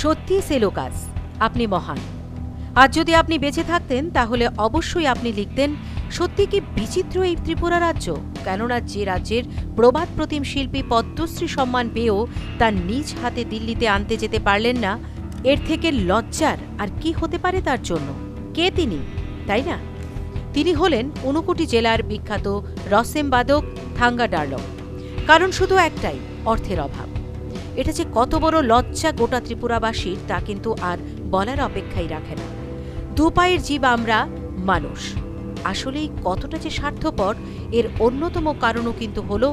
সত্যি সেলোকাস, আপনি মহান। আজ যদি আপনি বেঁচে থাকতেন তাহলে অবশ্যই আপনি লিখতেন, সত্যি কি বিচিত্র এই ত্রিপুরা রাজ্য। কেননা যে রাজ্যের প্রবাদ প্রতিম শিল্পী পদ্মশ্রী সম্মান পেয়েও তার নিজ হাতে দিল্লিতে আনতে যেতে পারলেন না, এর থেকে লজ্জার আর কি হতে পারে তার জন্য? কে তিনি, তাই না? তিনি হলেন ঊনকোটি জেলার বিখ্যাত রসেম বাদক থাঙ্গা ডার্লং। কারণ শুধু একটাই, অর্থের অভাব। এটা যে কত বড় লজ্জা গোটা ত্রিপুরাবাসীর তা কিন্তু আর বলার অপেক্ষাই রাখে না। দুপায়ের জীব আমরা মানুষ, আসলেই কতটা যে স্বার্থপর এর অন্যতম কারণও কিন্তু হল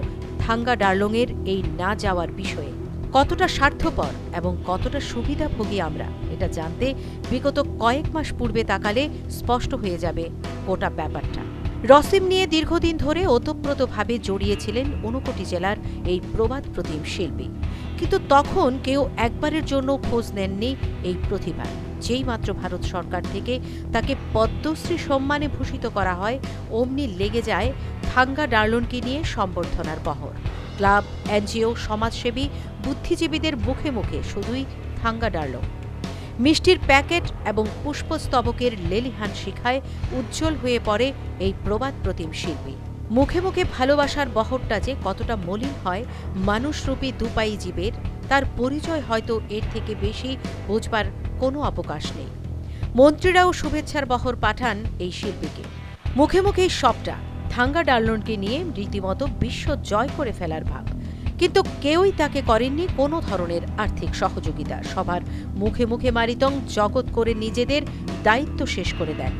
থাঙ্গা ডার্লংয়ের এই না যাওয়ার বিষয়ে। কতটা স্বার্থপর এবং কতটা সুবিধাভোগী আমরা, এটা জানতে বিগত কয়েক মাস পূর্বে তাকালে স্পষ্ট হয়ে যাবে গোটা ব্যাপারটা। রসিম নিয়ে দীর্ঘদিন ধরে ওতপ্রোতভাবে জড়িয়েছিলেন ঊনকোটি জেলার এই প্রবাদ প্রতিম শিল্পী, কিন্তু তখন কেউ একবারের জন্য খোঁজ নেননি এই প্রতিভার। যেই মাত্র ভারত সরকার থেকে তাকে পদ্মশ্রী সম্মানে ভূষিত করা হয়, অমনি লেগে যায় থাঙ্গা ডার্লংকে নিয়ে সম্বর্ধনার বহর। ক্লাব, এনজিও, সমাজসেবী, বুদ্ধিজীবীদের মুখে মুখে শুধুই থাঙ্গা ডার্লং। মিষ্টির প্যাকেট এবং পুষ্পস্তবকের লেলিহান শিখায় উজ্জ্বল হয়ে পড়ে এই প্রবাদ প্রতিম শিল্পী। মুখে মুখে ভালোবাসার বহরটা যে কতটা মলিন হয় মানুষরূপী দুপাই জীবের, তার পরিচয় হয়তো এর থেকে বেশি বোঝবার কোনো অবকাশ নেই। মন্ত্রীরাও শুভেচ্ছার বহর পাঠান এই শিল্পীকে। মুখে মুখেই সবটা, থাঙ্গা ডার্লংকে নিয়ে রীতিমতো বিশ্ব জয় করে ফেলার ভাব। কিন্তু কেউই তাকে করেননি কোনো ধরনের আর্থিক সহযোগিতা। সবার মুখে মুখে মারিতং জগৎ করে নিজেদের দায়িত্ব শেষ করে দেন।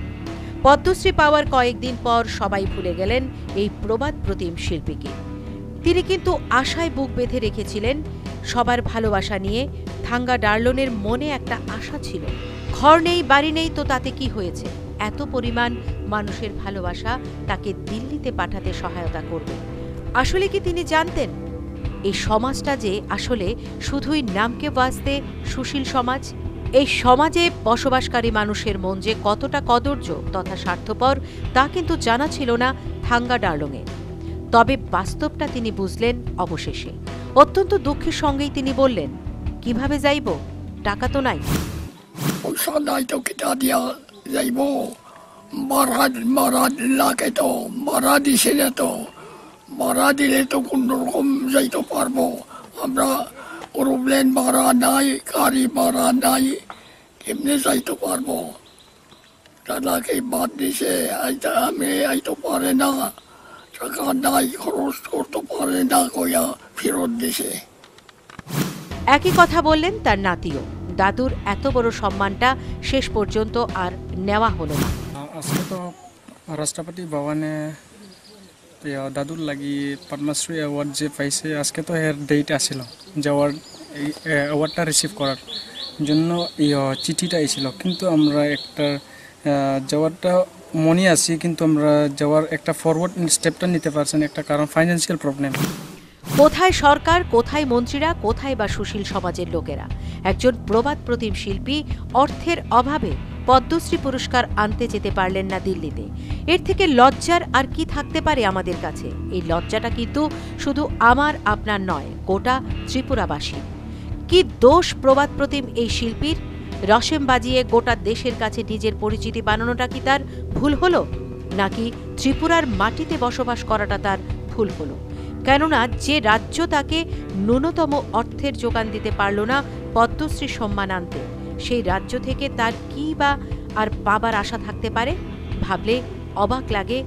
পদ্মশ্রী পাওয়ার কয়েকদিন পর সবাই ভুলে গেলেন এই প্রবাদ প্রতিম শিল্পীকে। তিনি কিন্তু আশায় বুক বেঁধে রেখেছিলেন সবার ভালোবাসা নিয়ে। থাঙ্গা ডার্লংয়ের মনে একটা আশা ছিল, ঘর নেই বাড়ি নেই তো তাতে কি হয়েছে, এত পরিমাণ মানুষের ভালোবাসা তাকে দিল্লিতে পাঠাতে সহায়তা করবে। আসলে কি তিনি জানতেন এই সমাজটা যে আসলে শুধুই নামকে বাঁচতে সুশীল সমাজ? এই সমাজে বসবাসকারী মানুষের মন যে কতটা কদর্য তথা স্বার্থপর তা কিন্তু জানা ছিল না থাঙ্গা ডার্লংয়ের। তবে বাস্তবটা তিনি বুঝলেন অবশেষে। অত্যন্ত দুঃখের সঙ্গেই তিনি বললেন, কিভাবে যাইব, টাকা তো নাই। ভাড়া দিলে তো কোন রকম যাইতে পারবো আমরা, এরোপ্লেন ভাড়া নাই, গাড়ি ভাড়া নাই, কেমনে যাইতে পারবো? দাদাকে বাদ দিছে, আমি আইতে পারে না, টাকা নাই, খরচ করতে পারে না কইয়া ফেরত দিছে। একই কথা বললেন তার নাতিও। দাদুর এত বড় সম্মানটা শেষ পর্যন্ত আর নেওয়া হলো না। আজকে তো রাষ্ট্রপতি ভবনে দাদুর লাগি পদ্মশ্রী অ্যাওয়ার্ড যে পাইছে, আজকে তো এর ডেট আসছিল যাওয়ার, এই অ্যাওয়ার্ডটা রিসিভ করার জন্য এই চিঠিটা এসেছিল। কিন্তু আমরা একটা যাওয়ারটা মনে আছি, কিন্তু আমরা যাওয়ার একটা ফরওয়ার্ড স্টেপটা নিতে পারছি না, একটা কারণ ফাইন্যান্সিয়াল প্রবলেম। কোথায় সরকার, কোথায় মন্ত্রীরা, কোথায় বা সুশীল সমাজের লোকেরা? একজন প্রবাদ প্রতিম শিল্পী অর্থের অভাবে পদ্মশ্রী পুরস্কার আনতে যেতে পারলেন না দিল্লিতে। এর থেকে লজ্জার আর কি থাকতে পারে আমাদের কাছে? এই লজ্জাটা কিন্তু শুধু আমার আপনার নয়, গোটা ত্রিপুরাবাসী। কি দোষ প্রবাদ প্রতিম এই শিল্পীর? রসেম বাজিয়ে গোটা দেশের কাছে নিজের পরিচিতি বানানোটা কি তার ভুল হলো, নাকি ত্রিপুরার মাটিতে বসবাস করাটা তার ভুল হলো? কেননা যে রাজ্য তাকে ন্যূনতম অর্থের যোগান দিতে পারল না পদ্মশ্রী সম্মান আনতে, সেই রাজ্য থেকে তার কি বা আর পাবার আশা থাকতে পারে? ভাবলে অবাক লাগে।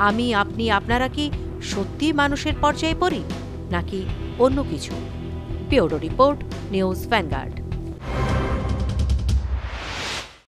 আমি, আপনি, আপনারা কি সত্যি মানুষের পর্যায়ে পড়ি, নাকি অন্য কিছু? Bureau report, news vanguard.